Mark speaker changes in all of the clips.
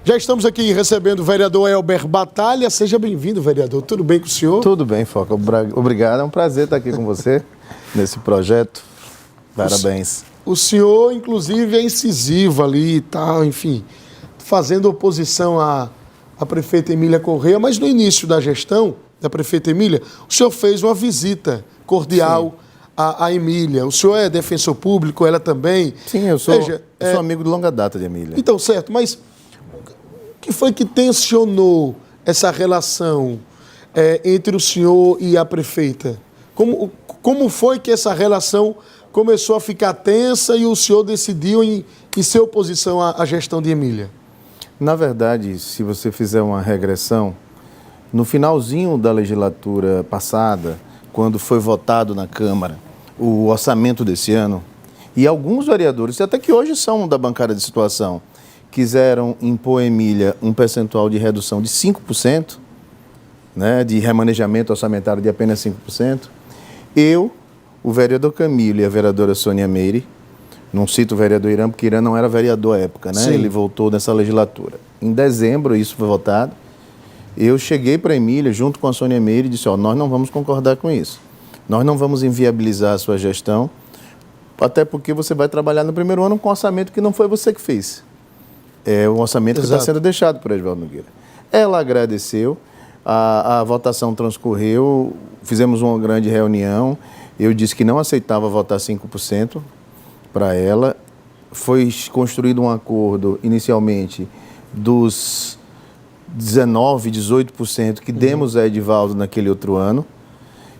Speaker 1: Já estamos aqui recebendo o vereador Elber Batalha. Seja bem-vindo, vereador. Tudo bem com o senhor?
Speaker 2: Tudo bem, Foca. Obrigado. É um prazer estar aqui com você nesse projeto. Parabéns.
Speaker 1: O senhor, inclusive, é incisivo ali e tal, enfim, fazendo oposição à prefeita Emília Corrêa, mas no início da gestão da prefeita Emília, o senhor fez uma visita cordial à Emília. O senhor é defensor público, ela também.
Speaker 2: Sim, eu sou amigo de longa data de Emília.
Speaker 1: Então, certo, mas o que foi que tensionou essa relação entre o senhor e a prefeita? Como foi que essa relação começou a ficar tensa e o senhor decidiu em ser oposição à gestão de Emília?
Speaker 2: Na verdade, se você fizer uma regressão, no finalzinho da legislatura passada, quando foi votado na Câmara o orçamento desse ano, e alguns vereadores, até que hoje são da bancada de situação, quiseram impor a Emília um percentual de redução de 5%, né, de remanejamento orçamentário de apenas 5%. Eu, o vereador Camilo e a vereadora Sônia Meire, não cito o vereador Irã, porque Irã não era vereador à época, né? Sim. Ele voltou nessa legislatura. Em dezembro, isso foi votado. Eu cheguei para a Emília, junto com a Sônia Meire, e disse, nós não vamos concordar com isso. Nós não vamos inviabilizar a sua gestão, até porque você vai trabalhar no primeiro ano com um orçamento que não foi você que fez. É um orçamento que está sendo deixado por Edvaldo Nogueira. Ela agradeceu, a votação transcorreu, fizemos uma grande reunião, eu disse que não aceitava votar 5% para ela. Foi construído um acordo, inicialmente, dos 19%, 18% que demos a Edvaldo naquele outro ano.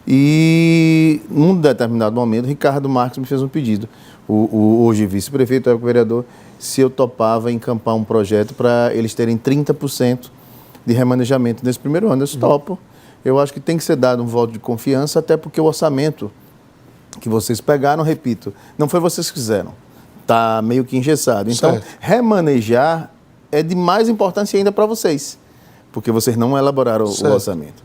Speaker 2: E, num determinado momento, Ricardo Marques me fez um pedido, o hoje vice-prefeito, o vereador, se eu topava encampar um projeto para eles terem 30% de remanejamento nesse primeiro ano. Eu disse, topo. Eu acho que tem que ser dado um voto de confiança, até porque o orçamento que vocês pegaram, repito, não foi vocês que fizeram. Está meio que engessado. Então, remanejar é de mais importância ainda para vocês, porque vocês não elaboraram o orçamento.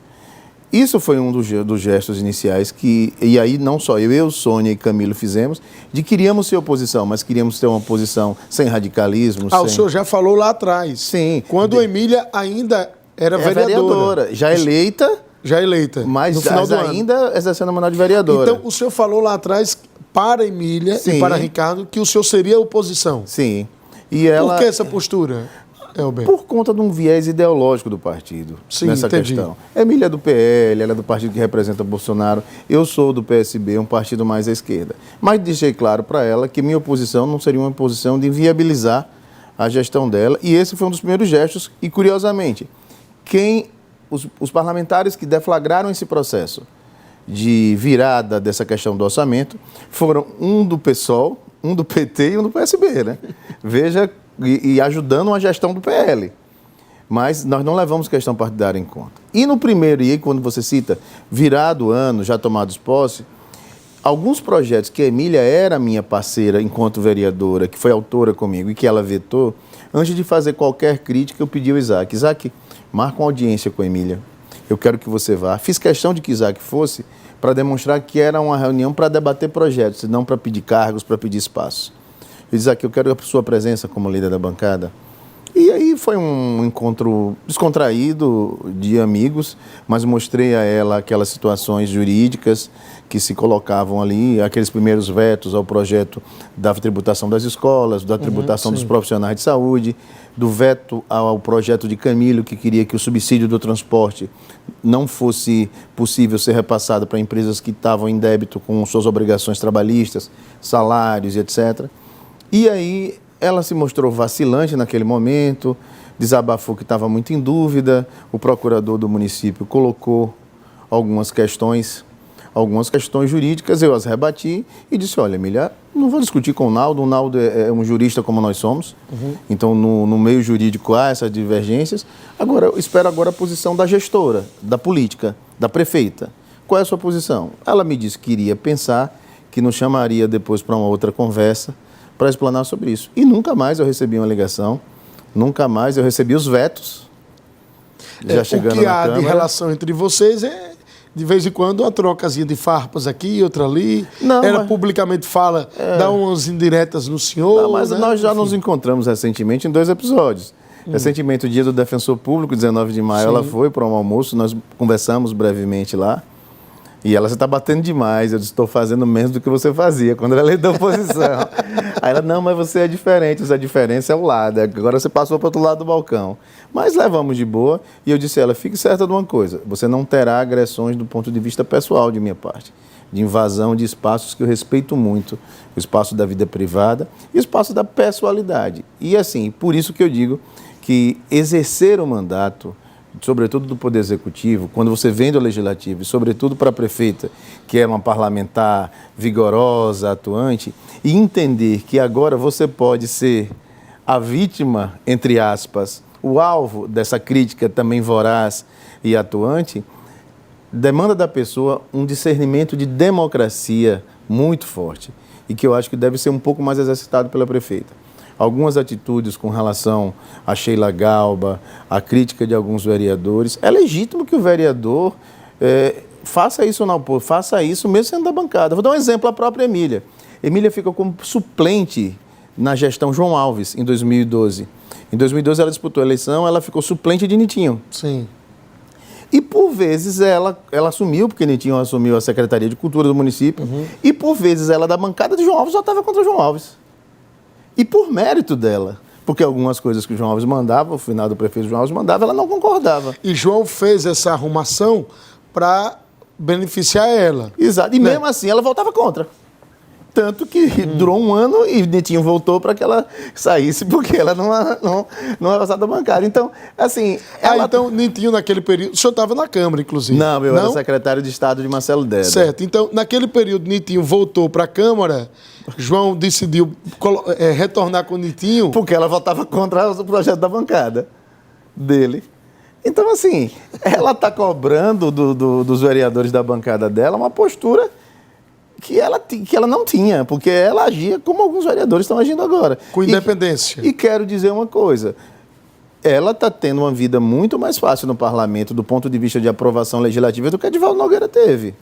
Speaker 2: Isso foi um dos gestos iniciais que, e aí não só eu, Sônia e Camilo fizemos, de queríamos ser oposição, mas queríamos ter uma oposição sem radicalismo.
Speaker 1: O senhor já falou lá atrás.
Speaker 2: Sim.
Speaker 1: Quando a Emília ainda era vereadora.
Speaker 2: Já eleita.
Speaker 1: Já eleita.
Speaker 2: Mas no final do ainda ano. Exercendo a mandato de vereadora.
Speaker 1: Então, o senhor falou lá atrás para a Emília e para Ricardo que o senhor seria oposição.
Speaker 2: Sim. E ela...
Speaker 1: Por que essa postura, Elber?
Speaker 2: Por conta de um viés ideológico do partido.
Speaker 1: Sim,
Speaker 2: nessa questão. Emília é do PL, ela é do partido que representa Bolsonaro. Eu sou do PSB, um partido mais à esquerda. Mas deixei claro para ela que minha oposição não seria uma posição de inviabilizar a gestão dela. E esse foi um dos primeiros gestos. E, curiosamente, os parlamentares que deflagraram esse processo de virada dessa questão do orçamento foram um do PSOL, um do PT e um do PSB, né? Veja, e ajudando a gestão do PL. Mas nós não levamos questão partidária em conta. E no primeiro, e aí quando você cita, virado o ano, já tomados posse, alguns projetos que a Emília era minha parceira enquanto vereadora, que foi autora comigo e que ela vetou, antes de fazer qualquer crítica, eu pedi ao Isaac, marca uma audiência com a Emília. Eu quero que você vá. Fiz questão de que Isaac fosse para demonstrar que era uma reunião para debater projetos, não para pedir cargos, para pedir espaço. Eu disse, eu quero a sua presença como líder da bancada. E aí foi um encontro descontraído de amigos, mas mostrei a ela aquelas situações jurídicas que se colocavam ali, aqueles primeiros vetos ao projeto da tributação das escolas, da tributação dos profissionais de saúde, do veto ao projeto de Camilo, que queria que o subsídio do transporte não fosse possível ser repassado para empresas que estavam em débito com suas obrigações trabalhistas, salários e etc. E aí ela se mostrou vacilante naquele momento, desabafou que estava muito em dúvida, o procurador do município colocou algumas questões jurídicas, eu as rebati e disse, olha, Emília, não vou discutir com o Naldo é um jurista como nós somos, então no meio jurídico há essas divergências, agora eu espero agora a posição da gestora, da política, da prefeita. Qual é a sua posição? Ela me disse que iria pensar, que nos chamaria depois para uma outra conversa, para explanar sobre isso. E nunca mais eu recebi uma ligação, nunca mais eu recebi os vetos, já chegando na Câmara. O que há de relação entre vocês é, de vez em quando, uma trocazinha de farpas aqui, outra ali.
Speaker 1: Não, ela publicamente fala, dá umas indiretas no senhor.
Speaker 2: Não, mas nós já nos encontramos recentemente em 2 episódios. Recentemente, o dia do Defensor Público, 19 de maio, ela foi para um almoço, nós conversamos brevemente lá. E ela, você está batendo demais. Eu disse, estou fazendo menos do que você fazia quando era líder da oposição. Aí ela, não, mas você é diferente, a diferença é o lado. Agora você passou para o outro lado do balcão. Mas levamos de boa. E eu disse a ela, fique certa de uma coisa, você não terá agressões do ponto de vista pessoal de minha parte, de invasão de espaços que eu respeito muito, o espaço da vida privada e o espaço da pessoalidade. E assim, por isso que eu digo que exercer o mandato, sobretudo do Poder Executivo, quando você vem do Legislativo, e sobretudo para a prefeita, que é uma parlamentar vigorosa, atuante, e entender que agora você pode ser a vítima, entre aspas, o alvo dessa crítica também voraz e atuante, demanda da pessoa um discernimento de democracia muito forte e que eu acho que deve ser um pouco mais exercitado pela prefeita. Algumas atitudes com relação a Sheila Galba, a crítica de alguns vereadores. É legítimo que o vereador faça isso ou não, faça isso mesmo sendo da bancada. Vou dar um exemplo, a própria Emília. Emília fica como suplente na gestão João Alves, em 2012. Em 2012 ela disputou a eleição, ela ficou suplente de Nitinho.
Speaker 1: Sim.
Speaker 2: E por vezes ela assumiu, porque Nitinho assumiu a Secretaria de Cultura do município, e por vezes ela da bancada de João Alves já estava contra João Alves. E por mérito dela, porque algumas coisas que o João Alves mandava, o final do prefeito João Alves mandava, ela não concordava.
Speaker 1: E João fez essa arrumação para beneficiar ela.
Speaker 2: Exato, e mesmo assim ela voltava contra. Tanto que durou um ano e Netinho voltou para que ela saísse, porque ela não era passada da bancada. Então, assim...
Speaker 1: Então, Netinho, naquele período... O senhor estava na Câmara, inclusive.
Speaker 2: Não, eu era secretário de Estado de Marcelo Deda.
Speaker 1: Certo. Então, naquele período, Netinho voltou para a Câmara, João decidiu retornar com o Netinho...
Speaker 2: Porque ela votava contra o projeto da bancada dele. Então, assim, ela está cobrando dos vereadores da bancada dela uma postura que ela não tinha, porque ela agia como alguns vereadores estão agindo agora.
Speaker 1: Com independência.
Speaker 2: E quero dizer uma coisa, ela está tendo uma vida muito mais fácil no parlamento do ponto de vista de aprovação legislativa do que a Edivaldo Nogueira teve.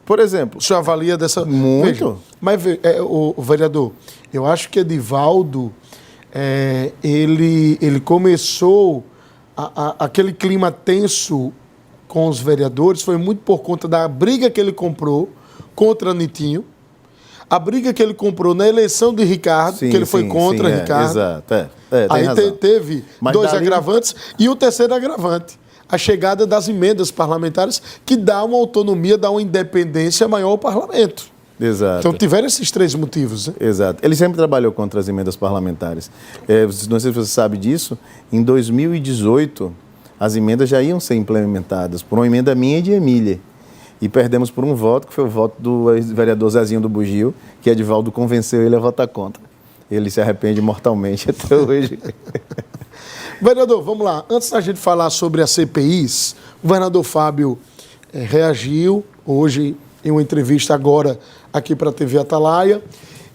Speaker 2: Por exemplo...
Speaker 1: O senhor avalia dessa...
Speaker 2: Muito.
Speaker 1: Veja, mas, o vereador, eu acho que Edivaldo, ele começou aquele clima tenso com os vereadores, foi muito por conta da briga que ele comprou contra Netinho, a briga que ele comprou na eleição de Ricardo, que ele foi contra Ricardo.
Speaker 2: Exato,
Speaker 1: Aí
Speaker 2: razão.
Speaker 1: Teve dois agravantes e o terceiro agravante, a chegada das emendas parlamentares, que dá uma autonomia, dá uma independência maior ao parlamento.
Speaker 2: Exato.
Speaker 1: Então tiveram esses três motivos, né?
Speaker 2: Exato. Ele sempre trabalhou contra as emendas parlamentares. Não sei se você sabe disso, em 2018, as emendas já iam ser implementadas por uma emenda minha e de Emília. E perdemos por um voto, que foi o voto do vereador Zezinho do Bugio, que Edivaldo convenceu ele a votar contra. Ele se arrepende mortalmente até hoje.
Speaker 1: Vereador, vamos lá. Antes da gente falar sobre as CPIs, o governador Fábio reagiu hoje em uma entrevista agora aqui para a TV Atalaia.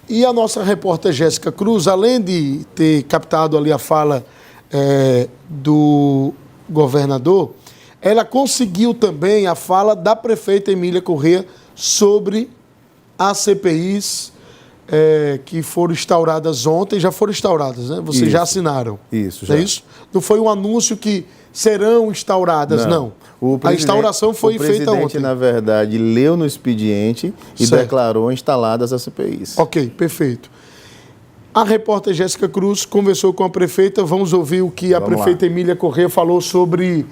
Speaker 1: E a nossa repórter Jéssica Cruz, além de ter captado ali a fala do governador, ela conseguiu também a fala da prefeita Emília Corrêa sobre as CPIs que foram instauradas ontem. Já foram instauradas, né? Vocês já assinaram.
Speaker 2: Isso, já.
Speaker 1: É isso? Não foi um anúncio que serão instauradas, não. A instauração foi feita ontem.
Speaker 2: O presidente, na verdade, leu no expediente e declarou instaladas as CPIs.
Speaker 1: Ok, perfeito. A repórter Jéssica Cruz conversou com a prefeita. Vamos ouvir o que a prefeita Emília Corrêa falou sobre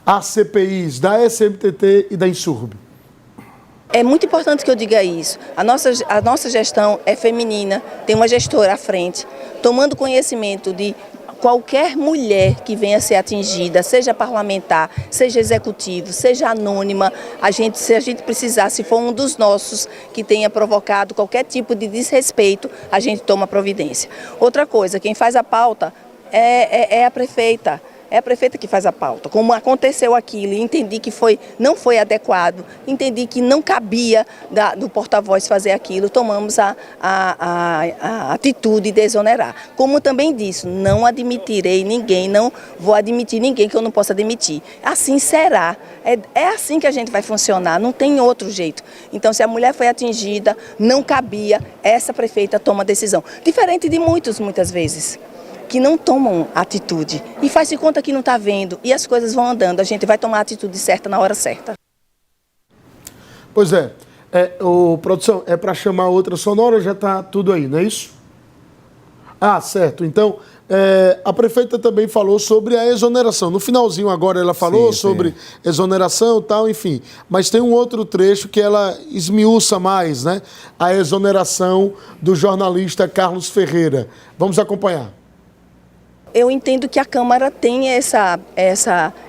Speaker 1: as CPIs da SMTT e da Insurb.
Speaker 3: É muito importante que eu diga isso. A nossa gestão é feminina, tem uma gestora à frente, tomando conhecimento de qualquer mulher que venha a ser atingida, seja parlamentar, seja executivo, seja anônima, se a gente precisar, se for um dos nossos que tenha provocado qualquer tipo de desrespeito, a gente toma providência. Outra coisa, quem faz a pauta é a prefeita. É a prefeita que faz a pauta. Como aconteceu aquilo, entendi que não foi adequado, entendi que não cabia do porta-voz fazer aquilo, tomamos a atitude de exonerar. Como também disse, não admitirei ninguém, não vou admitir ninguém que eu não possa admitir. Assim será. É assim que a gente vai funcionar, não tem outro jeito. Então, se a mulher foi atingida, não cabia, essa prefeita toma a decisão. Diferente de muitas vezes. que não tomam atitude. E faz de conta que não está vendo e as coisas vão andando. A gente vai tomar a atitude certa na hora certa.
Speaker 1: Pois é. Produção, é para chamar outra sonora, já está tudo aí, não é isso? Ah, certo. Então, a prefeita também falou sobre a exoneração. No finalzinho agora ela falou sobre exoneração e tal, enfim. Mas tem um outro trecho que ela esmiuça mais, né? A exoneração do jornalista Carlos Ferreira. Vamos acompanhar.
Speaker 3: Eu entendo que a Câmara tem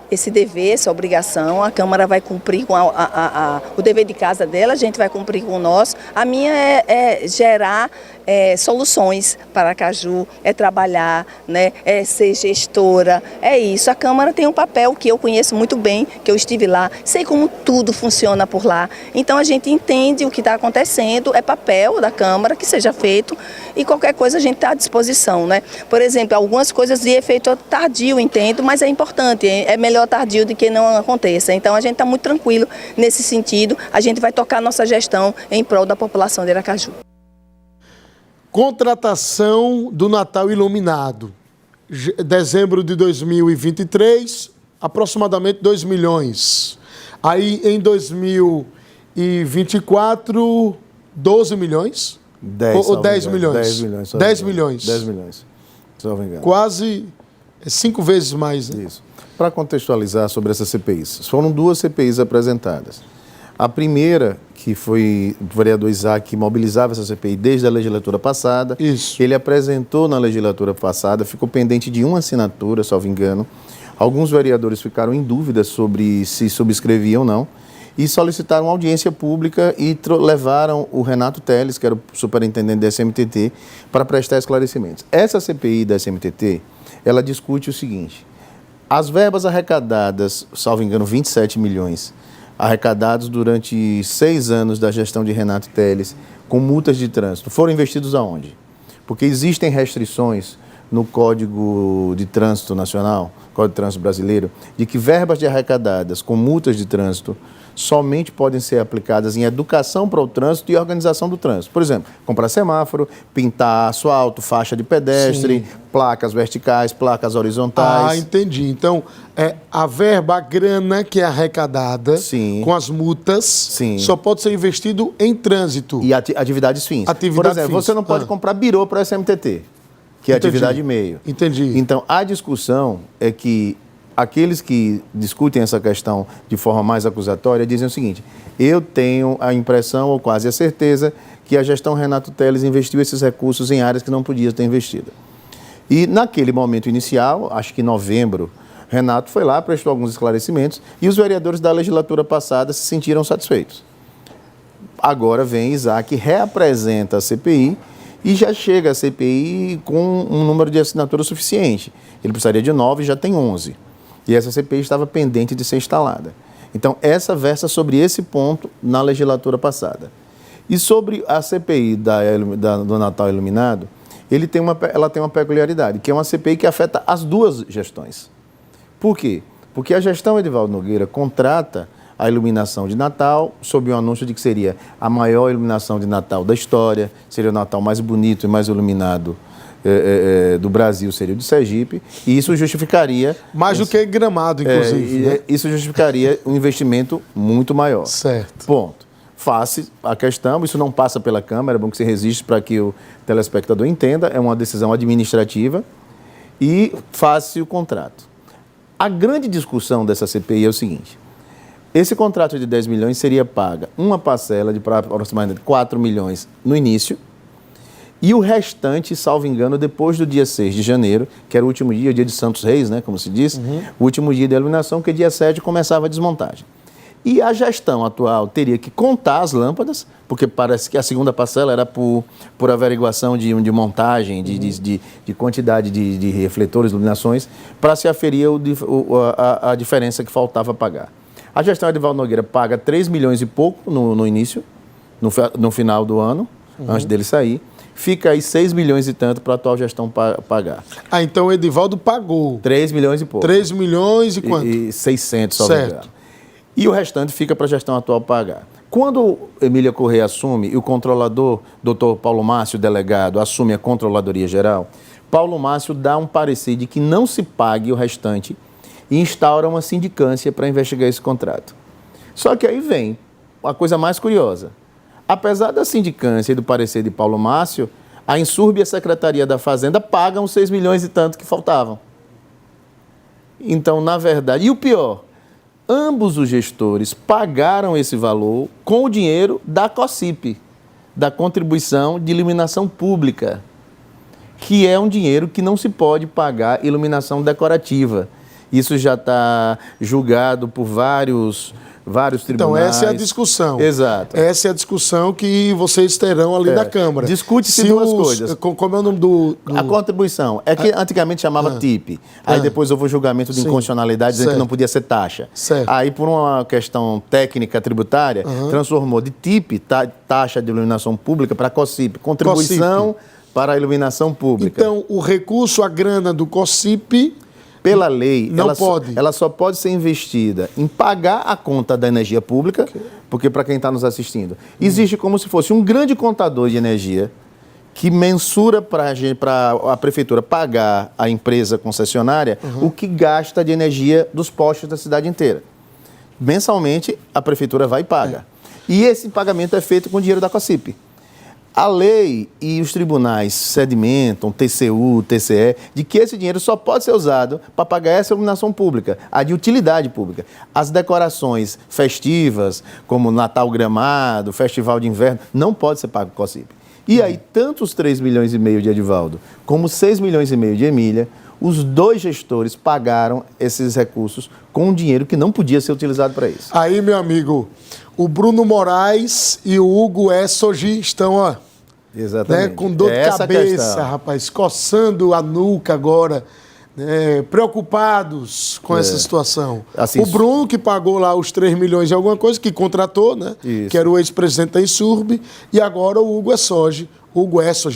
Speaker 3: esse dever, essa obrigação. A Câmara vai cumprir com o dever de casa dela, a gente vai cumprir com o nosso. A minha é gerar soluções para Aracaju, é trabalhar, né, é ser gestora, é isso. A Câmara tem um papel que eu conheço muito bem, que eu estive lá, sei como tudo funciona por lá. Então a gente entende o que está acontecendo, é papel da Câmara que seja feito e qualquer coisa a gente está à disposição, né? Por exemplo, algumas coisas de efeito tardio, entendo, mas é importante, é melhor tardio do que não aconteça. Então a gente está muito tranquilo nesse sentido, a gente vai tocar nossa gestão em prol da população de Aracaju.
Speaker 1: Contratação do Natal iluminado. Dezembro de 2023, aproximadamente 2 milhões. Aí em 2024, 12 milhões?
Speaker 2: 10,
Speaker 1: ou 10 milhões?
Speaker 2: 10 milhões.
Speaker 1: 10 milhões.
Speaker 2: 10 milhões, se não me engano.
Speaker 1: Quase 5 vezes mais. Né?
Speaker 2: Isso. Para contextualizar sobre essas CPIs, foram 2 CPIs apresentadas. A primeira, que foi o vereador Isaac, que mobilizava essa CPI desde a legislatura passada.
Speaker 1: Isso.
Speaker 2: Ele apresentou na legislatura passada, ficou pendente de uma assinatura, salvo engano. Alguns vereadores ficaram em dúvida sobre se subscreviam ou não e solicitaram audiência pública e levaram o Renato Teles, que era o superintendente da SMTT, para prestar esclarecimentos. Essa CPI da SMTT, ela discute o seguinte: as verbas arrecadadas, salvo engano, 27 milhões, arrecadados durante 6 anos da gestão de Renato Teles, com multas de trânsito, foram investidos aonde? Porque existem restrições no Código de Trânsito Nacional, Código de Trânsito Brasileiro, de que verbas arrecadadas com multas de trânsito somente podem ser aplicadas em educação para o trânsito e organização do trânsito. Por exemplo, comprar semáforo, pintar asfalto, faixa de pedestre, sim, placas verticais, placas horizontais.
Speaker 1: Ah, entendi. Então, a verba, a grana que é arrecadada, sim, com as multas, sim, só pode ser investido em trânsito.
Speaker 2: E atividades fins. Por exemplo, você não pode comprar birô para o SMTT, que é atividade meio.
Speaker 1: Entendi.
Speaker 2: Então, a discussão é que aqueles que discutem essa questão de forma mais acusatória dizem o seguinte: eu tenho a impressão, ou quase a certeza, que a gestão Renato Teles investiu esses recursos em áreas que não podia ter investido. E naquele momento inicial, acho que em novembro, Renato foi lá, prestou alguns esclarecimentos e os vereadores da legislatura passada se sentiram satisfeitos. Agora vem Isaac, reapresenta a CPI e já chega a CPI com um número de assinaturas suficiente. Ele precisaria de 9 e já tem 11. E essa CPI estava pendente de ser instalada. Então, essa versa sobre esse ponto na legislatura passada. E sobre a CPI do Natal Iluminado, ela tem uma peculiaridade, que é uma CPI que afeta as 2 gestões. Por quê? Porque a gestão Edivaldo Nogueira contrata a iluminação de Natal, sob o anúncio de que seria a maior iluminação de Natal da história, seria o Natal mais bonito e mais iluminado do Brasil, seria o de Sergipe, e isso justificaria...
Speaker 1: Mais do que Gramado, inclusive. Né?
Speaker 2: Isso justificaria um investimento muito maior.
Speaker 1: Certo.
Speaker 2: Ponto. Face a questão, isso não passa pela Câmara, é bom que se resiste para que o telespectador entenda, é uma decisão administrativa, e face o contrato. A grande discussão dessa CPI é o seguinte: esse contrato de 10 milhões seria paga uma parcela de aproximadamente 4 milhões no início, e o restante, salvo engano, depois do dia 6 de janeiro, que era o último dia, o dia de Santos Reis, né, como se diz, o último dia da iluminação, que dia 7 começava a desmontagem. E a gestão atual teria que contar as lâmpadas, porque parece que a segunda parcela era por averiguação de montagem, de quantidade de refletores, iluminações, para se aferir a diferença que faltava pagar. A gestão Edivaldo Nogueira paga 3 milhões e pouco no início, no final do ano, antes dele sair. Fica aí 6 milhões e tanto para a atual gestão pagar.
Speaker 1: Ah, então o Edivaldo pagou.
Speaker 2: 3 milhões e pouco.
Speaker 1: 3 milhões e quanto?
Speaker 2: E 600, salvo engano. E o restante fica para a gestão atual pagar. Quando Emília Corrêa assume e o controlador, doutor Paulo Márcio, delegado, assume a controladoria geral, Paulo Márcio dá um parecer de que não se pague o restante e instaura uma sindicância para investigar esse contrato. Só que aí vem a coisa mais curiosa. Apesar da sindicância e do parecer de Paulo Márcio, a Insurb e a Secretaria da Fazenda pagam 6 milhões e tanto que faltavam. Então, na verdade, e o pior, ambos os gestores pagaram esse valor com o dinheiro da COSIP, da Contribuição de Iluminação Pública, que é um dinheiro que não se pode pagar iluminação decorativa. Isso já está julgado por vários tribunais.
Speaker 1: Então, essa é a discussão.
Speaker 2: Exato.
Speaker 1: Essa é a discussão que vocês terão ali na Câmara.
Speaker 2: Discute-se duas coisas.
Speaker 1: Como é o nome do...
Speaker 2: A contribuição. É que antigamente chamava TIP. Aí depois houve o julgamento de inconstitucionalidade, dizendo que não podia ser taxa.
Speaker 1: Certo.
Speaker 2: Aí, por uma questão técnica tributária, transformou de TIP, taxa de iluminação pública, para COSIP, contribuição para a iluminação pública.
Speaker 1: Então, o recurso, a grana do COSIP...
Speaker 2: Pela lei,
Speaker 1: ela
Speaker 2: só pode ser investida em pagar a conta da energia pública, porque, para quem está nos assistindo, existe como se fosse um grande contador de energia que mensura para a prefeitura pagar a empresa concessionária o que gasta de energia dos postos da cidade inteira. Mensalmente, a prefeitura vai e paga. E esse pagamento é feito com dinheiro da COSIP. A lei e os tribunais sedimentam, TCU, TCE, de que esse dinheiro só pode ser usado para pagar essa iluminação pública, a de utilidade pública. As decorações festivas, como Natal Gramado, Festival de Inverno, não pode ser pago com a COSIP. E aí, tanto os 3 milhões e meio de Edivaldo, como 6 milhões e meio de Emília, os dois gestores pagaram esses recursos com um dinheiro que não podia ser utilizado para isso.
Speaker 1: Aí, meu amigo, o Bruno Moraes e o Hugo Essogi estão, ó,
Speaker 2: exatamente,
Speaker 1: né, com dor de cabeça, rapaz, coçando a nuca agora, né, preocupados com essa situação.
Speaker 2: Assim,
Speaker 1: o Bruno, que pagou lá os 3 milhões e alguma coisa, que contratou, né, que era o ex-presidente da Insurb, e agora o Hugo Essogi,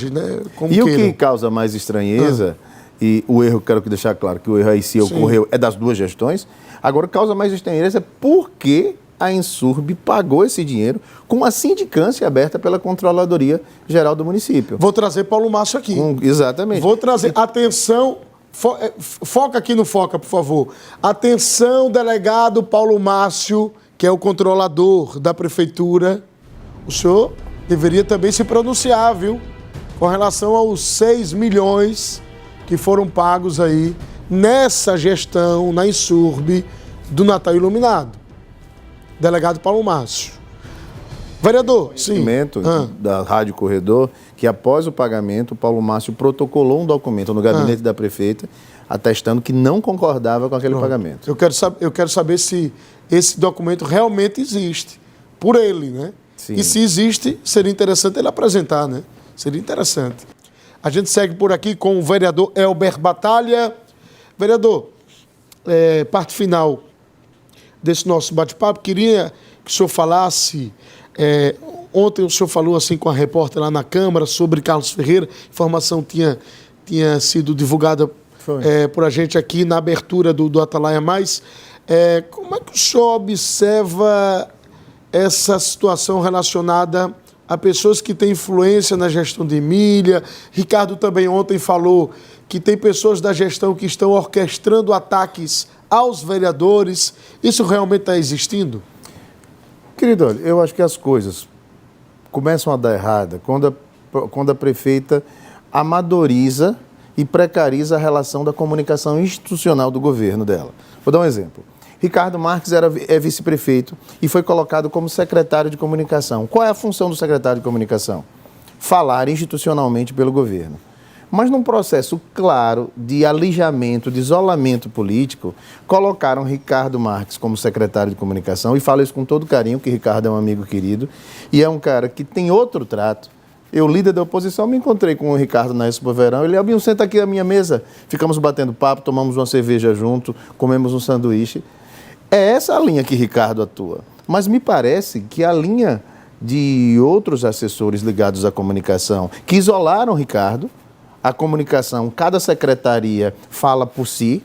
Speaker 1: né, como
Speaker 2: e
Speaker 1: queiram.
Speaker 2: O que causa mais estranheza, e o erro, quero deixar claro que o erro aí se ocorreu, é das duas gestões, agora causa mais estranheza porque a Insurb pagou esse dinheiro com uma sindicância aberta pela Controladoria Geral do município.
Speaker 1: Vou trazer Paulo Márcio aqui.
Speaker 2: Exatamente.
Speaker 1: Vou trazer, atenção, foca aqui no Foca, por favor. Atenção, delegado Paulo Márcio, que é o controlador da prefeitura. O senhor deveria também se pronunciar, viu? Com relação aos 6 milhões que foram pagos aí nessa gestão, na Insurb, do Natal Iluminado. Delegado Paulo Márcio. Vereador, sim.
Speaker 2: Da Rádio Corredor, que após o pagamento, o Paulo Márcio protocolou um documento no gabinete da prefeita, atestando que não concordava com aquele pagamento.
Speaker 1: Eu quero saber se esse documento realmente existe, por ele, né?
Speaker 2: Sim.
Speaker 1: E se existe, seria interessante ele apresentar, né? Seria interessante. A gente segue por aqui com o vereador Elber Batalha. Vereador, parte final desse nosso bate-papo, queria que o senhor falasse, ontem o senhor falou assim com a repórter lá na Câmara sobre Carlos Ferreira, informação tinha sido divulgada por a gente aqui na abertura do Atalaia Mais. Como é que o senhor observa essa situação relacionada a pessoas que têm influência na gestão de Emília? Ricardo também ontem falou que tem pessoas da gestão que estão orquestrando ataques aos vereadores. Isso realmente está existindo?
Speaker 2: Querido, olha, eu acho que as coisas começam a dar errada quando a prefeita amadoriza e precariza a relação da comunicação institucional do governo dela. Vou dar um exemplo. Ricardo Marques é vice-prefeito e foi colocado como secretário de comunicação. Qual é a função do secretário de comunicação? Falar institucionalmente pelo governo. Mas num processo claro de alijamento, de isolamento político, colocaram Ricardo Marques como secretário de comunicação, e falo isso com todo carinho, que Ricardo é um amigo querido, e é um cara que tem outro trato. Eu, líder da oposição, me encontrei com o Ricardo na Expo Verão. Ele, Albinho, senta aqui à minha mesa. Ficamos batendo papo, tomamos uma cerveja junto, comemos um sanduíche. É essa a linha que Ricardo atua. Mas me parece que a linha de outros assessores ligados à comunicação, que isolaram Ricardo, a comunicação, cada secretaria fala por si,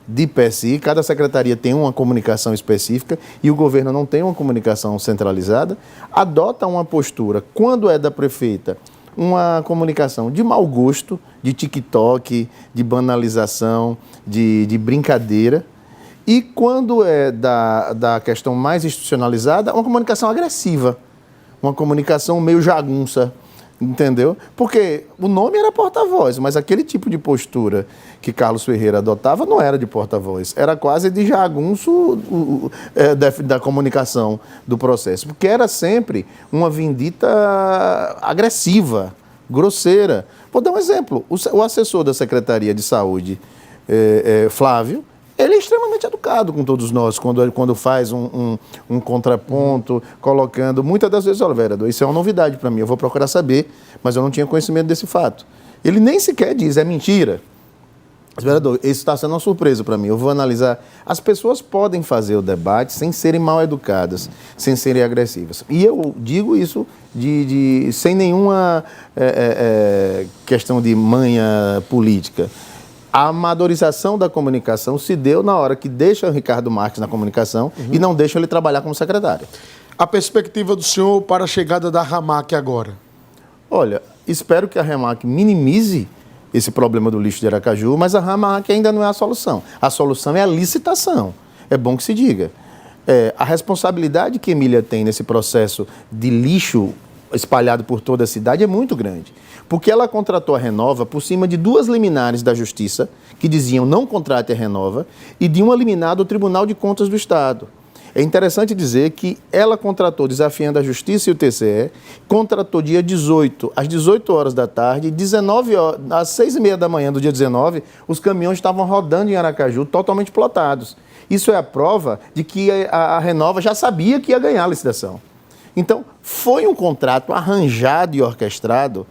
Speaker 2: de per si, cada secretaria tem uma comunicação específica e o governo não tem uma comunicação centralizada, adota uma postura, quando é da prefeita, uma comunicação de mau gosto, de TikTok, de banalização, de brincadeira. E quando é da questão mais institucionalizada, uma comunicação agressiva, uma comunicação meio jagunça, entendeu? Porque o nome era porta-voz, mas aquele tipo de postura que Carlos Ferreira adotava não era de porta-voz, era quase de jagunço da comunicação do processo, porque era sempre uma vindita agressiva, grosseira. Vou dar um exemplo, o assessor da Secretaria de Saúde, Flávio, ele é extremamente educado com todos nós, quando faz um contraponto, colocando, muitas das vezes, olha, vereador, isso é uma novidade para mim, eu vou procurar saber, mas eu não tinha conhecimento desse fato. Ele nem sequer diz, é mentira. Mas, vereador, isso está sendo uma surpresa para mim, eu vou analisar. As pessoas podem fazer o debate sem serem mal educadas, sem serem agressivas. E eu digo isso sem nenhuma questão de manha política. A amadorização da comunicação se deu na hora que deixa o Ricardo Marques na comunicação e não deixa ele trabalhar como secretário.
Speaker 1: A perspectiva do senhor para a chegada da RAMAC agora?
Speaker 2: Olha, espero que a RAMAC minimize esse problema do lixo de Aracaju, mas a RAMAC ainda não é a solução. A solução é a licitação. É bom que se diga. A responsabilidade que Emília tem nesse processo de lixo espalhado por toda a cidade é muito grande. Porque ela contratou a Renova por cima de 2 liminares da Justiça, que diziam não contrate a Renova, e de uma liminar do Tribunal de Contas do Estado. É interessante dizer que ela contratou, desafiando a Justiça e o TCE, contratou dia 18, às 18 horas da tarde, 19 horas, às 6h30 da manhã do dia 19, os caminhões estavam rodando em Aracaju totalmente plotados. Isso é a prova de que a Renova já sabia que ia ganhar a licitação. Então, foi um contrato arranjado e orquestrado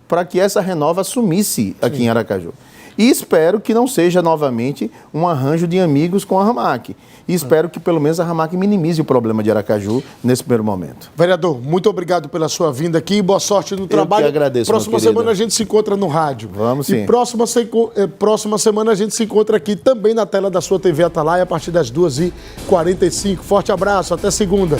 Speaker 2: para que essa Renova assumisse aqui em Aracaju. E espero que não seja novamente um arranjo de amigos com a RAMAC. E espero que pelo menos a RAMAC minimize o problema de Aracaju nesse primeiro momento.
Speaker 1: Vereador, muito obrigado pela sua vinda aqui. Boa sorte no trabalho.
Speaker 2: Eu que agradeço,
Speaker 1: Próxima semana a gente se encontra no rádio.
Speaker 2: Vamos sim.
Speaker 1: E próxima semana a gente se encontra aqui também na tela da sua TV Atalaia a partir das 2h45. Forte abraço, até segunda.